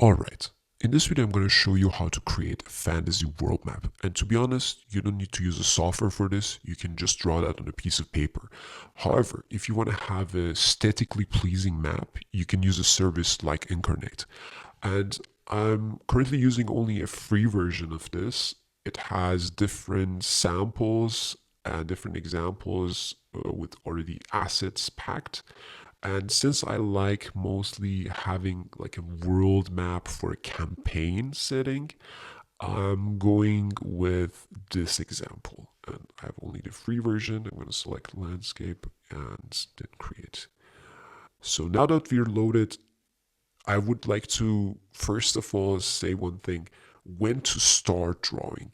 Alright, in this video I'm going to show you how to create a fantasy world map. And to be honest, you don't need to use a software for this, you can just draw that on a piece of paper. However, if you want to have a aesthetically pleasing map, you can use a service like Inkarnate. And I'm currently using only a free version of this. It has different samples and different examples with already assets packed. And since I like mostly having like a world map for a campaign setting, I'm going with this example. And I have only the free version. I'm going to select landscape and then create. So now that we're loaded, I would like to first of all say one thing: when to start drawing.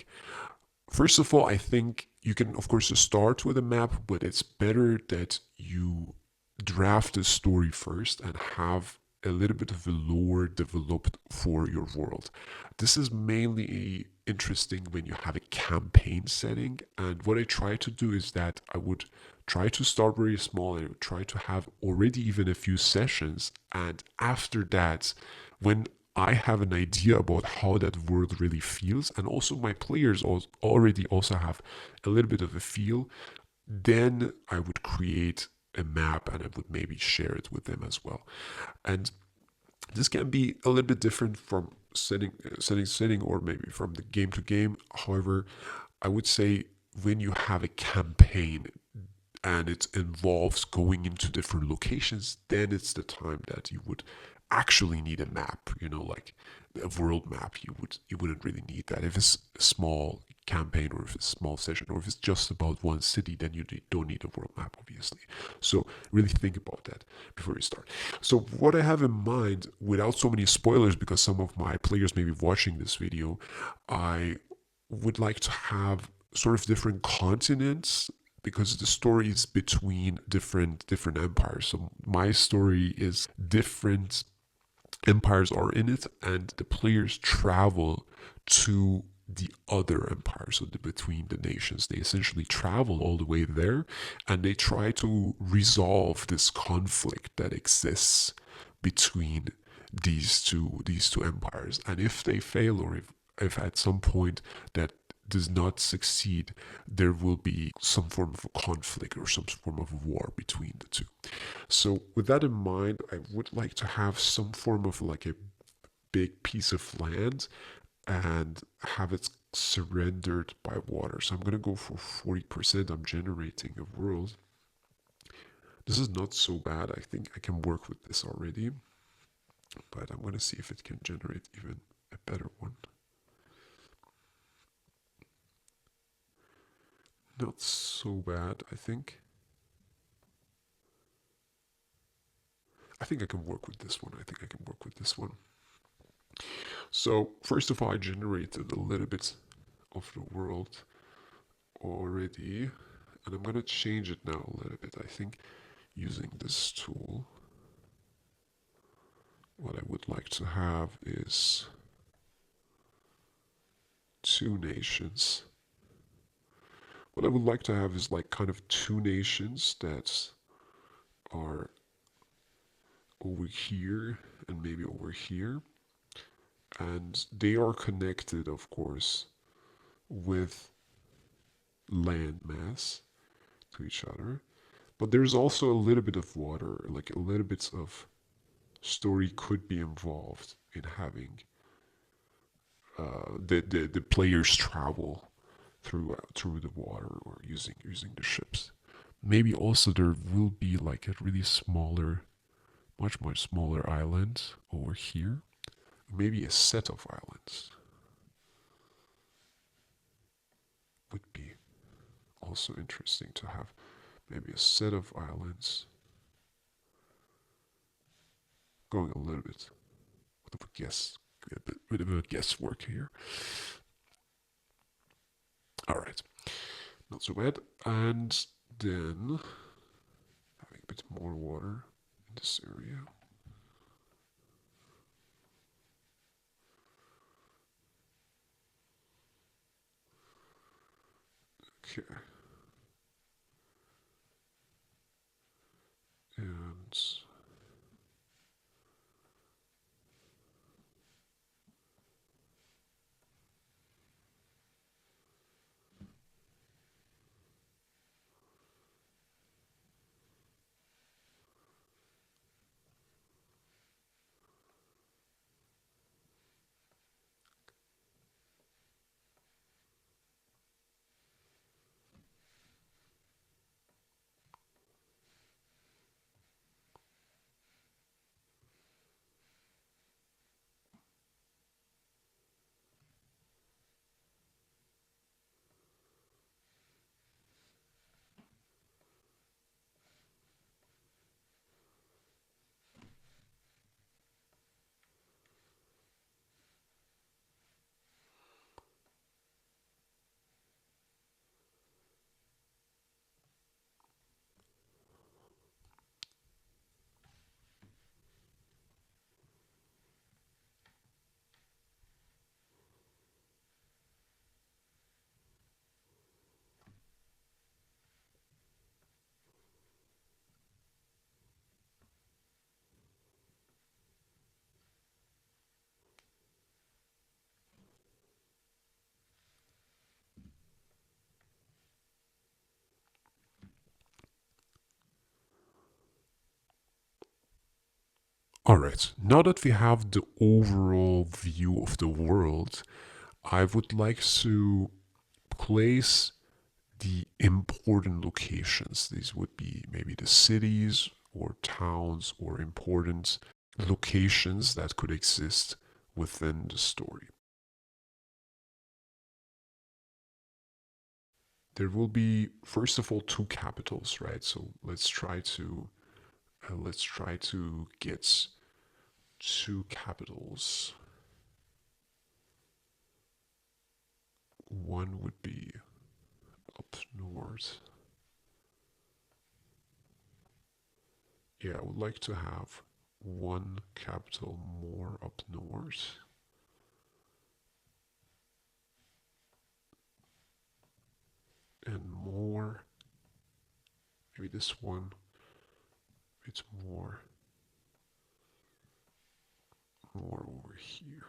First of all, I think you can, of course, start with a map, but it's better that you draft a story first and have a little bit of a lore developed for your world. This is mainly interesting when you have a campaign setting. And what I try to do is that I would try to start very small and I would try to have already even a few sessions. And after that, when I have an idea about how that world really feels, and also my players already also have a little bit of a feel, then I would create a map and I would maybe share it with them as well. And this can be a little bit different from setting, or maybe from the game to game. However, I would say when you have a campaign and it involves going into different locations, then it's the time that you would actually need a map, like a world map. You wouldn't really need that. If it's a small campaign or if it's a small session or if it's just about one city, then you don't need a world map, obviously. So really think about that before you start. So what I have in mind, without so many spoilers, because some of my players may be watching this video, I would like to have sort of different continents, because the story is between different empires. So my story is different empires are in it, and the players travel to the other empire. So between the nations, they essentially travel all the way there, and they try to resolve this conflict that exists between these two empires. And if they fail, or if at some point that does not succeed, there will be some form of a conflict or some form of war between the two. So with that in mind, I would like to have some form of like a big piece of land and have it surrendered by water. So I'm going to go for 40%. I'm generating a world. This is not so bad. I think I can work with this already, but I'm going to see if it can generate even a better one. Not so bad, I think. I think I can work with this one. I think I can work with this one. So first of all, I generated a little bit of the world already, and I'm going to change it now a little bit. I think using this tool, what I would like to have is two nations. What I would like to have is like kind of two nations that are over here and maybe over here, and they are connected, of course, with land mass to each other. But there's also a little bit of water, like a little bit of story could be involved in having the players travel through the water or using the ships. Maybe also there will be like a really smaller, much smaller island over here. Maybe a set of islands would be also interesting to have. Maybe a set of islands going a little bit with a guess, a bit of a guesswork here. All right, not so bad. And then having a bit more water in this area. Okay. And Alright, now that we have the overall view of the world, I would like to place the important locations. These would be maybe the cities or towns or important locations that could exist within the story. There will be, first of all, two capitals, right? So let's try to get two capitals. One would be up north. Yeah, I would like to have one capital more up north and more, maybe this one, it's more over here.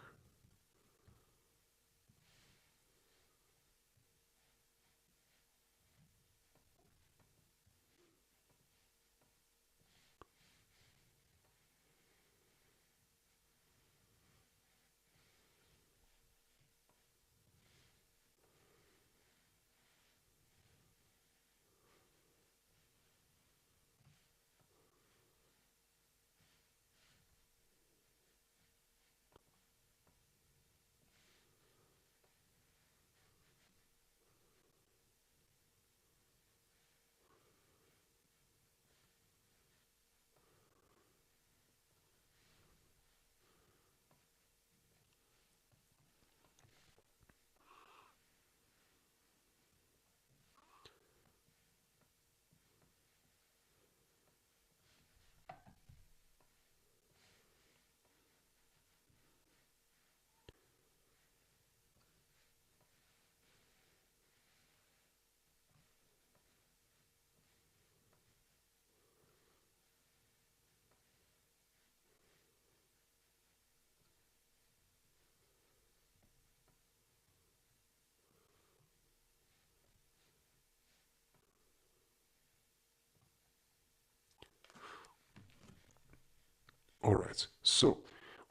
All right, so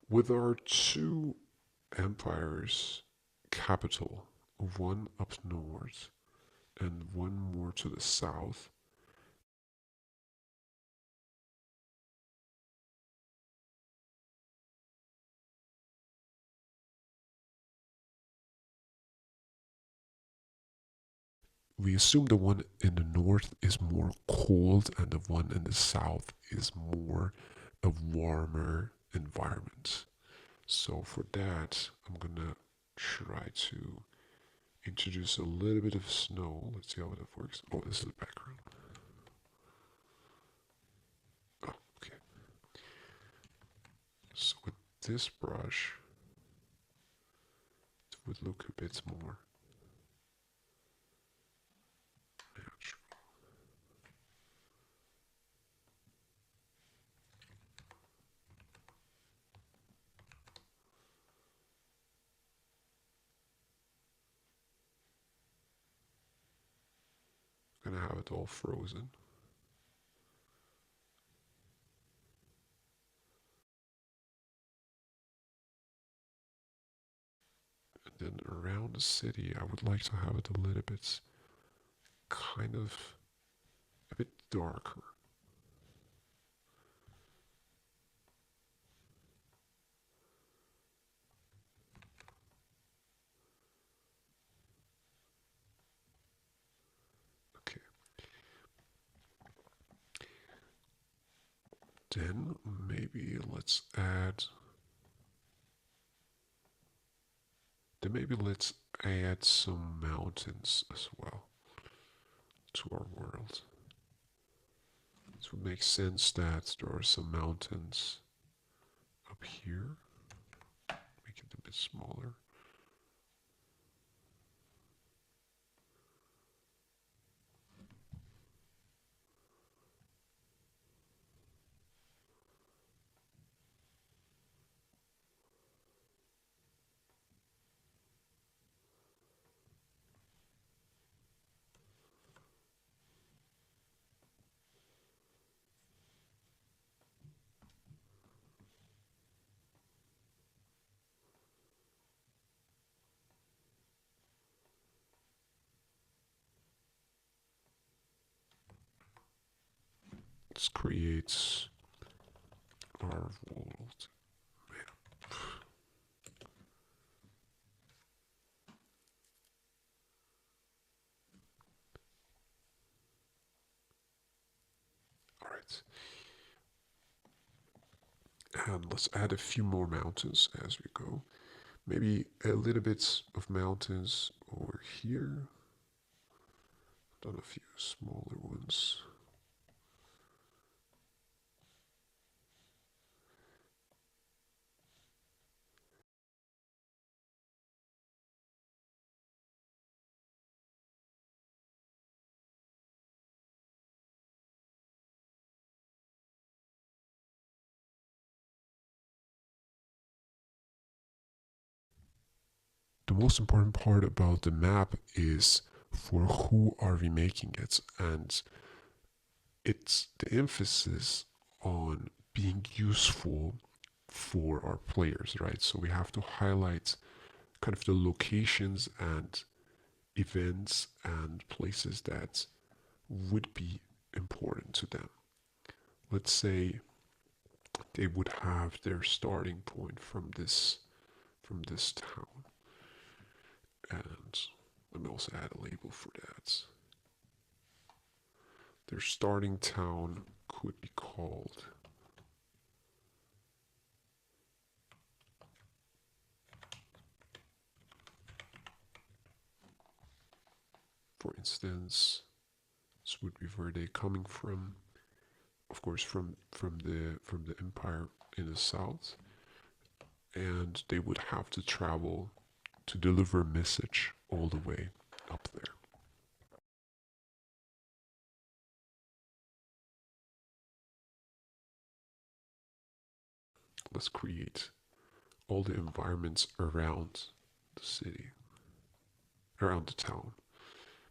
with our two empires capital, one up north and one more to the south, we assume the one in the north is more cold and the one in the south is more a warmer environment. So for that, I'm gonna try to introduce a little bit of snow. Let's see how that works. Oh, this is the background. Oh, okay. So with this brush, it would look a bit more natural. I'm gonna have it all frozen. And then around the city, I would like to have it a little bit kind of a bit darker. Okay. Then maybe let's add. Then maybe let's add some mountains as well to our world. It would make sense that there are some mountains up here. Make it a bit smaller. create our world map. All right. And let's add a few more mountains as we go. Maybe a little bit of mountains over here. Done a few smaller ones. The most important part about the map is for who are we making it, and it's the emphasis on being useful for our players, right? So we have to highlight kind of the locations and events and places that would be important to them. Let's say they would have their starting point from this town, and let me also add a label for that. Their starting town could be called for instance, this would be where they're coming from. Of course, from the empire in the south, and they would have to travel to deliver a message all the way up there. Let's create all the environments around the city, around the town.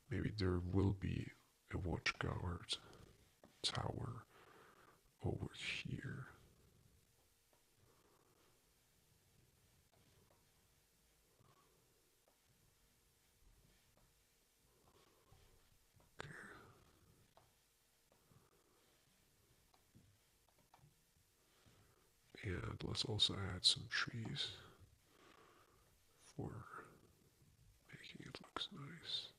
Maybe there will be a watchguard tower over here. And let's also add some trees for making it look nice.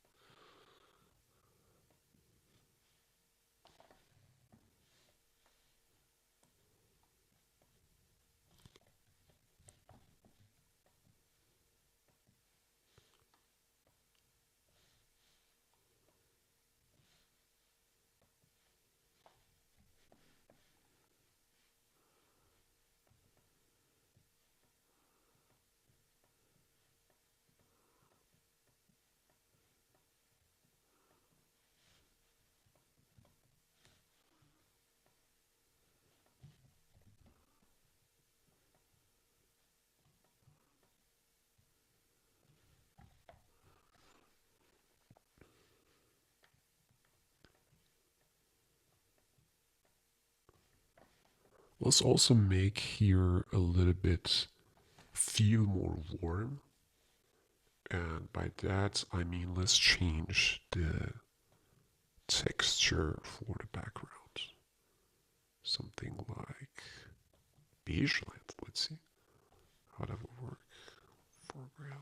Let's also make here a little bit feel more warm. And by that, I mean let's change the texture for the background. Something like beige land. Let's see how that would work. Foreground.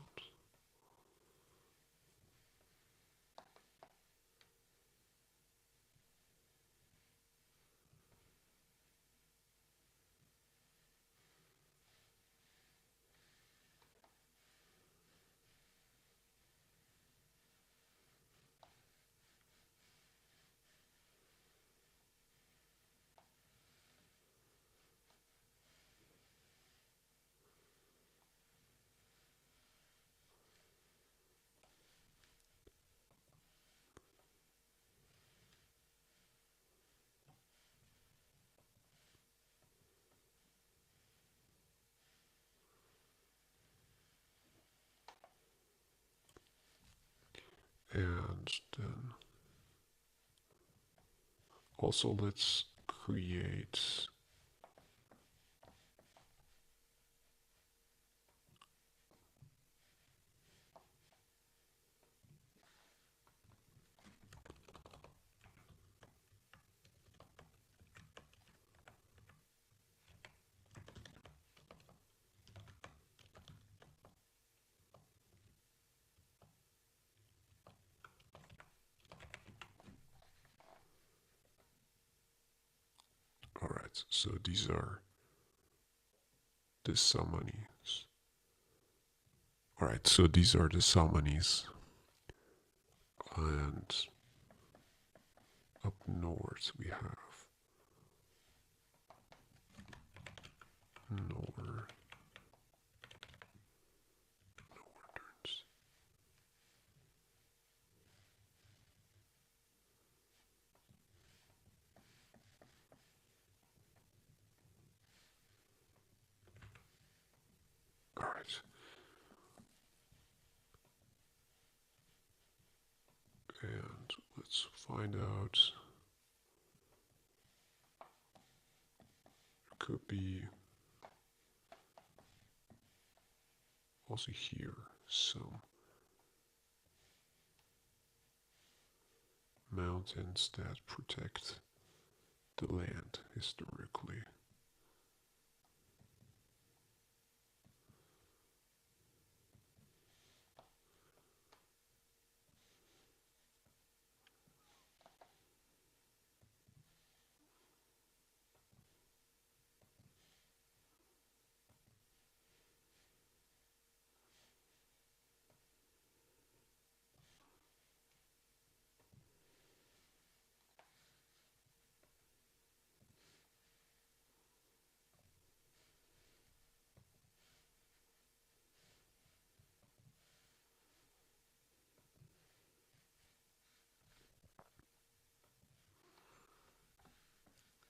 And then also let's create Alright, so these are the summonings. Alright, so these are the summonings. And up north we have northerns. Alright. And let's find out. Could be also here some mountains that protect the land historically.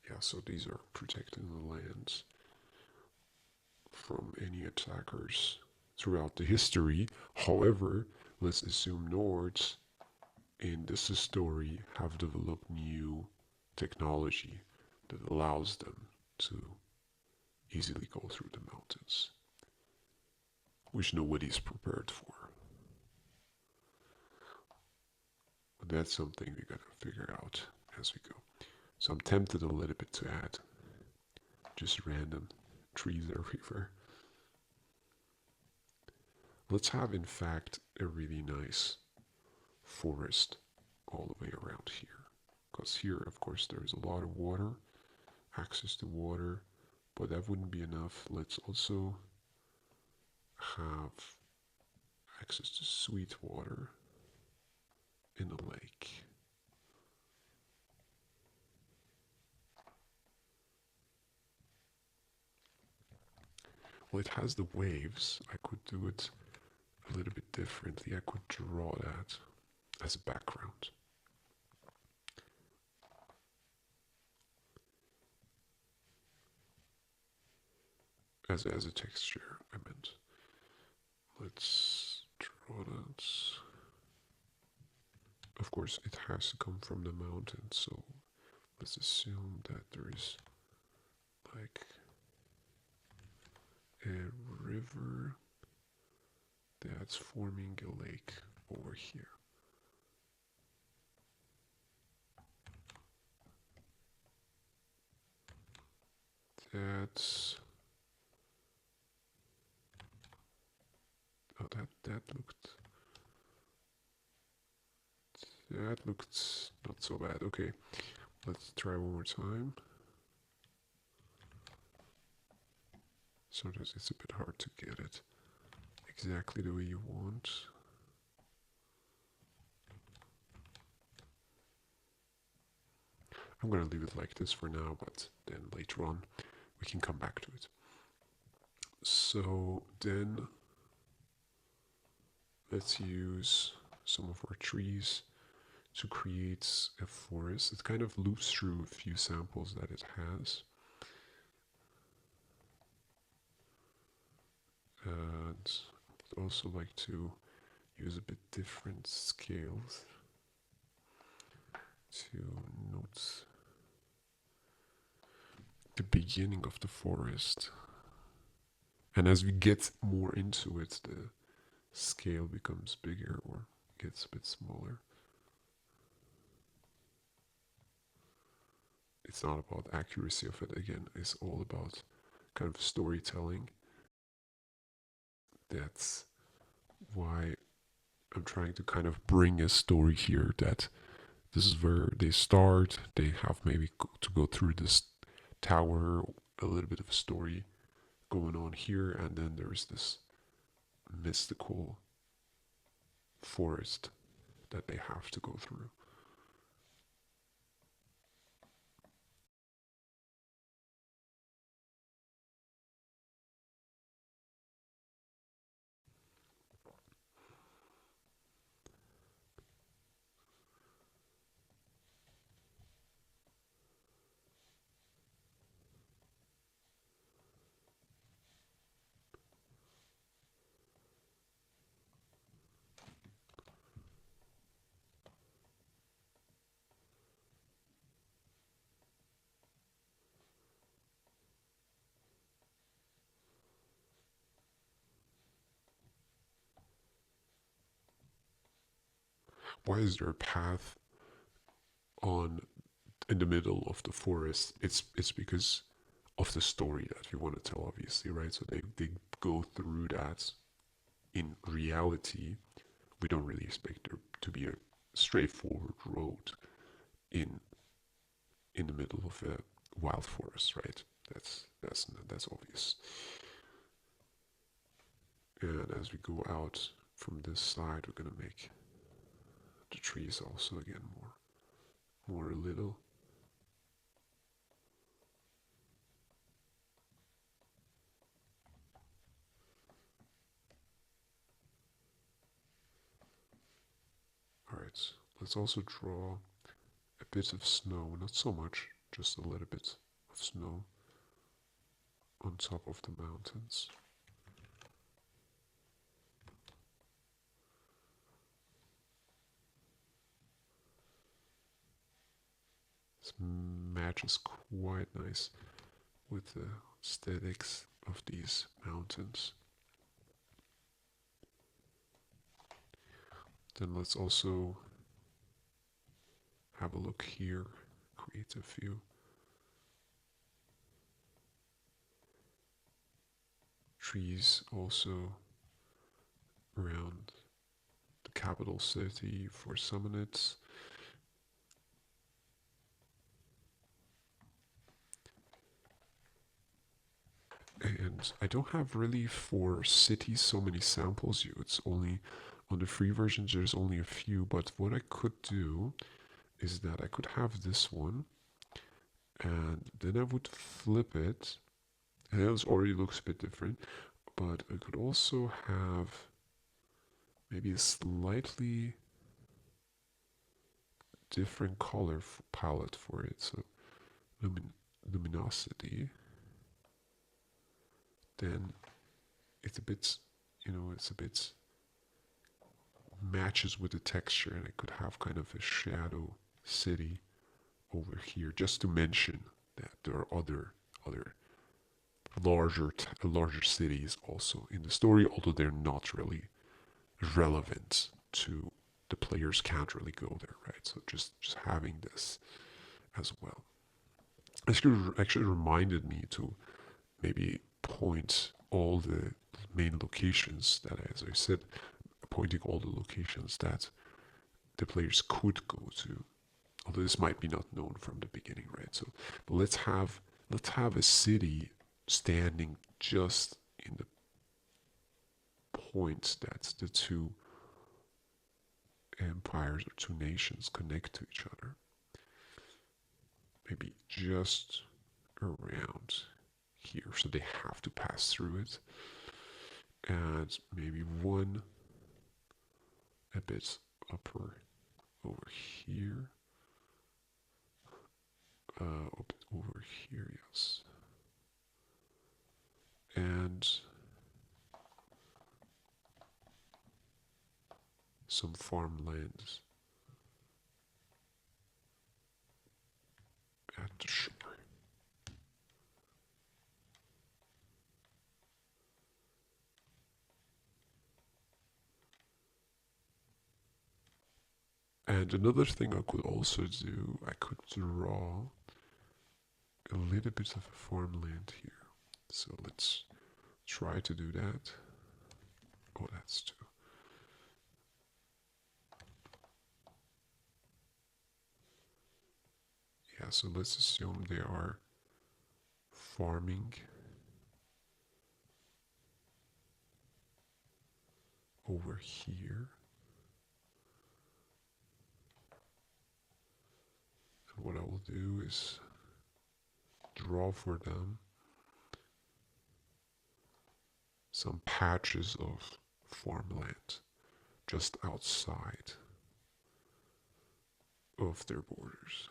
Yeah, so these are protecting the lands from any attackers throughout the history. However, let's assume Nords in this story have developed new technology that allows them to easily go through the mountains, which nobody's prepared for. But that's something we gotta figure out as we go. So I'm tempted a little bit to add just random trees everywhere. Let's have, in fact, a really nice forest all the way around here. Because here, of course, there's a lot of water, access to water, but that wouldn't be enough. Let's also have access to sweet water in the lake. Well, it has the waves. I could do it a little bit differently. I could draw that as a background. As a texture, I meant. Let's draw that. Of course, it has to come from the mountain, so let's assume that there is like a river that's forming a lake over here. That's oh, that looked not so bad. Okay, let's try one more time. Sometimes it's a bit hard to get it exactly the way you want. I'm gonna leave it like this for now, but then later on we can come back to it. So then let's use some of our trees to create a forest. It kind of loops through a few samples that it has. And I'd also like to use a bit different scales to note the beginning of the forest. And as we get more into it, the scale becomes bigger or gets a bit smaller. It's not about accuracy of it again, it's all about kind of storytelling. That's why I'm trying to kind of bring a story here that this is where they start. They have maybe to go through this tower, a little bit of a story going on here, and then there's this mystical forest that they have to go through. Why is there a path on in the middle of the forest? It's because of the story that we want to tell, obviously, right? So they go through that. In reality, we don't really expect there to be a straightforward road in in the middle of a wild forest, right? That's obvious. And as we go out from this side, we're gonna make the trees also again more little. All right, let's also draw a bit of snow, not so much, just a little bit of snow on top of the mountains. This matches quite nice with the aesthetics of these mountains. Then let's also have a look here, create a few trees also around the capital city for summits. And I don't have really for cities so many samples. It's only on the free versions, there's only a few. But what I could do is that I could have this one, and then I would flip it. And it already looks a bit different, but I could also have maybe a slightly different color palette for it. So luminosity. Then it's a bit, it's a bit matches with the texture, and I could have kind of a shadow city over here, just to mention that there are other larger cities also in the story, although they're not really relevant to the players can't really go there, right? So just having this as well. This actually reminded me to maybe point all the main locations that, as I said, pointing all the locations that the players could go to. Although this might be not known from the beginning, right? So but let's have a city standing just in the point that the two empires or two nations connect to each other. Maybe just around here, so they have to pass through it. And maybe one a bit upper over here. A bit over here, yes. And some farmlands at the shore. And another thing I could also do, I could draw a little bit of a farmland here. So let's try to do that. Oh, that's two. Yeah, so let's assume they are farming over here. And what I will do is draw for them some patches of farmland just outside of their borders.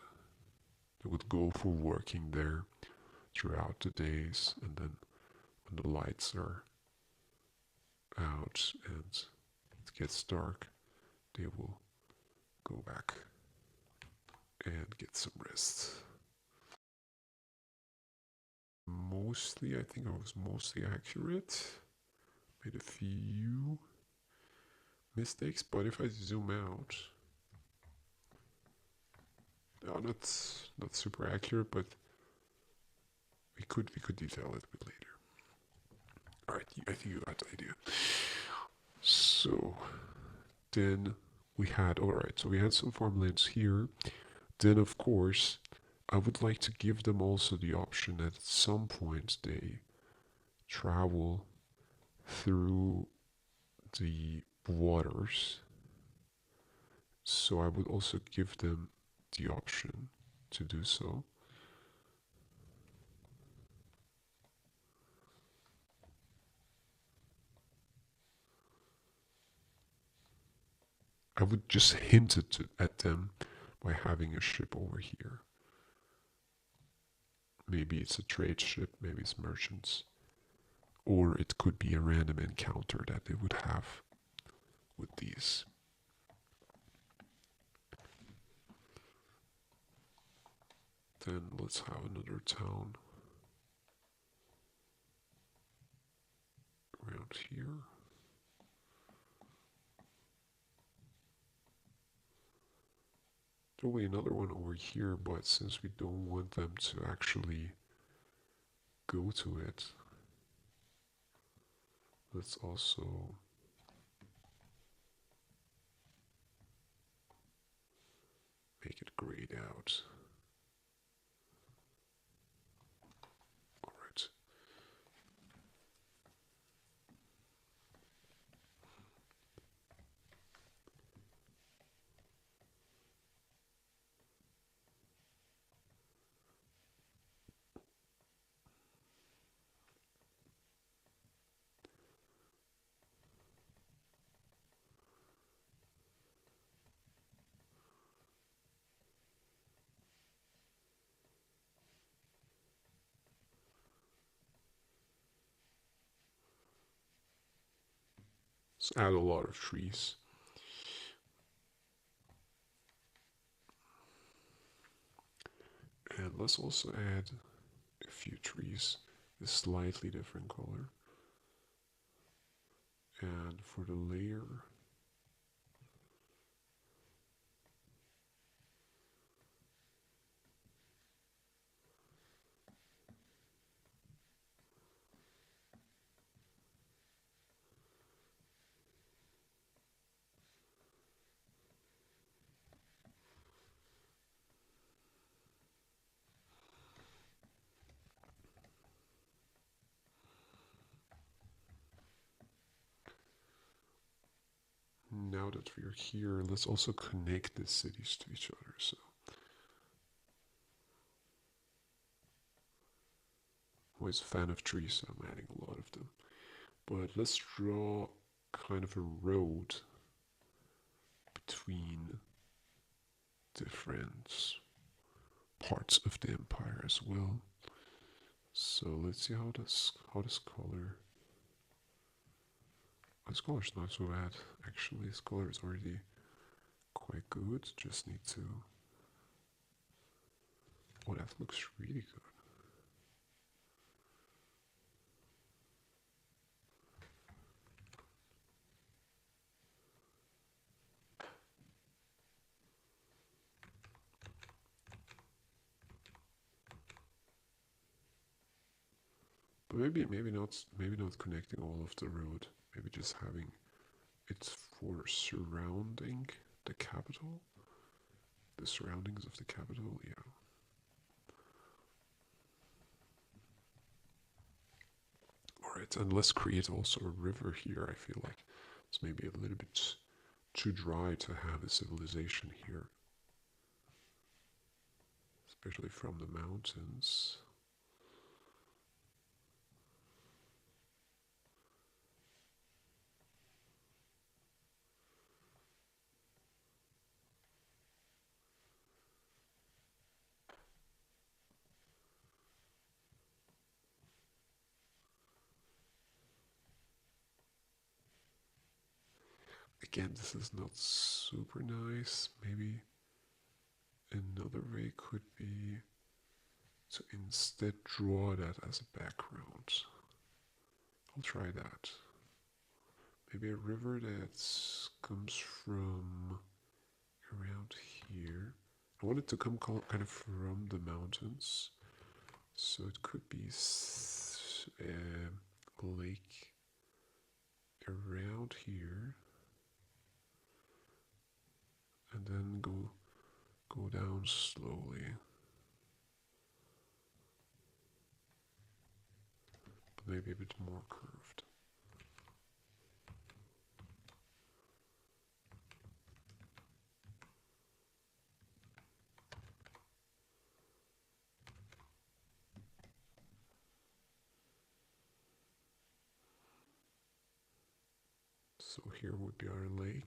They would go for working there throughout the days, and then when the lights are out and it gets dark, they will go back and get some rest. Mostly, I think I was mostly accurate. Made a few mistakes, but if I zoom out, not super accurate, but we could detail it a bit later. Alright, I think you got the idea. So then we had some farmlands here. Then of course I would like to give them also the option that at some point they travel through the waters. So I would also give them the option to do so. I would just hint it at them by having a ship over here. Maybe it's a trade ship, maybe it's merchants. Or it could be a random encounter that they would have with these. Then let's have another town around here. There'll be another one over here, but since we don't want them to actually go to it, let's also make it grayed out. Alright. Let's add a lot of trees. And let's also add a few trees, a slightly different color. And for the layer, now that we're here, let's also connect the cities to each other. So I'm always a fan of trees, so I'm adding a lot of them. But let's draw kind of a road between different parts of the empire as well. So let's see how this color. This color's not so bad. Actually, this color is already quite good. Just need to. Oh, that looks really good. But maybe not connecting all of the road. Maybe just having it for surrounding the capital. The surroundings of the capital, yeah. Right, and let's create also a river here. I feel like it's maybe a little bit too dry to have a civilization here, especially from the mountains. Again, this is not super nice. Maybe another way could be to instead draw that as a background. I'll try that. Maybe a river that comes from around here. I want it to come kind of from the mountains. So it could be a lake around here. And then go down slowly. But maybe a bit more curved. So here would be our lake.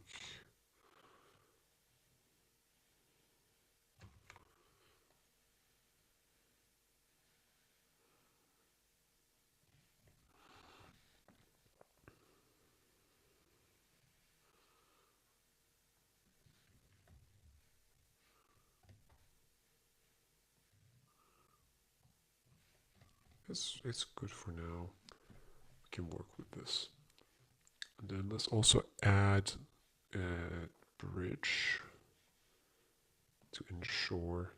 It's good for now. We can work with this. And then let's also add a bridge to ensure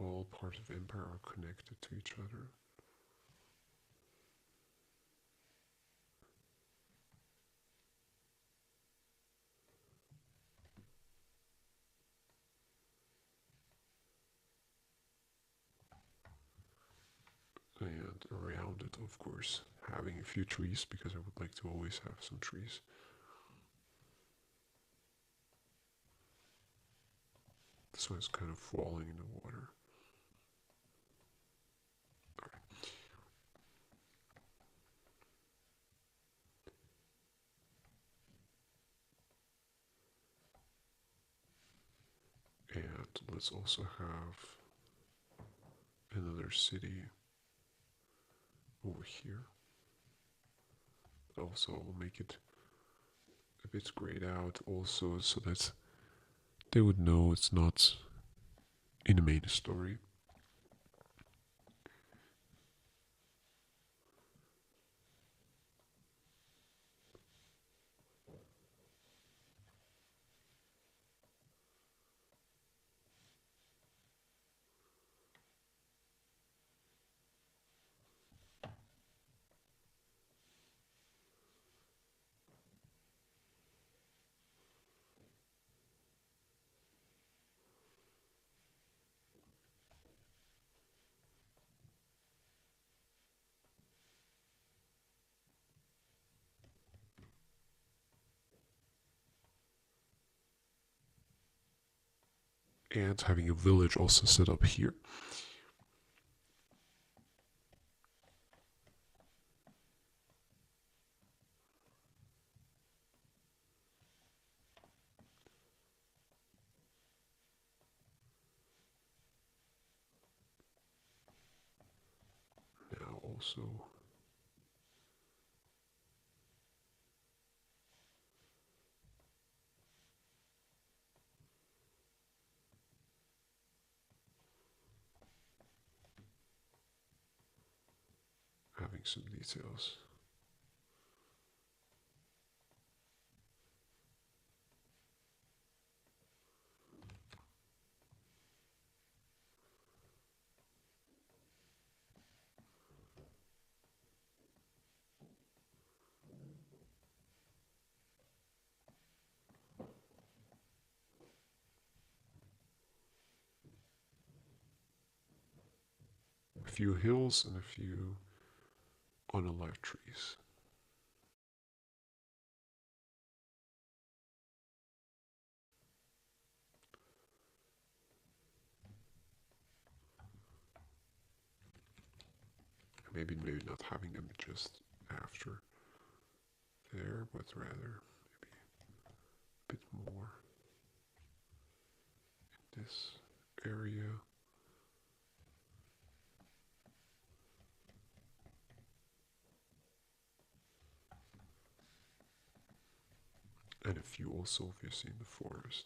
all parts of Empire are connected to each other. And around it, of course, having a few trees, because I would like to always have some trees. This one's kind of falling in the water. And let's also have another city over here. Also, we'll make it a bit grayed out also so that they would know it's not in the main story. And having a village also set up here. Now also having some details. A few hills and a few unalive trees. Maybe not having them just after there, but rather maybe a bit more in this area. And a few also obviously in the forest.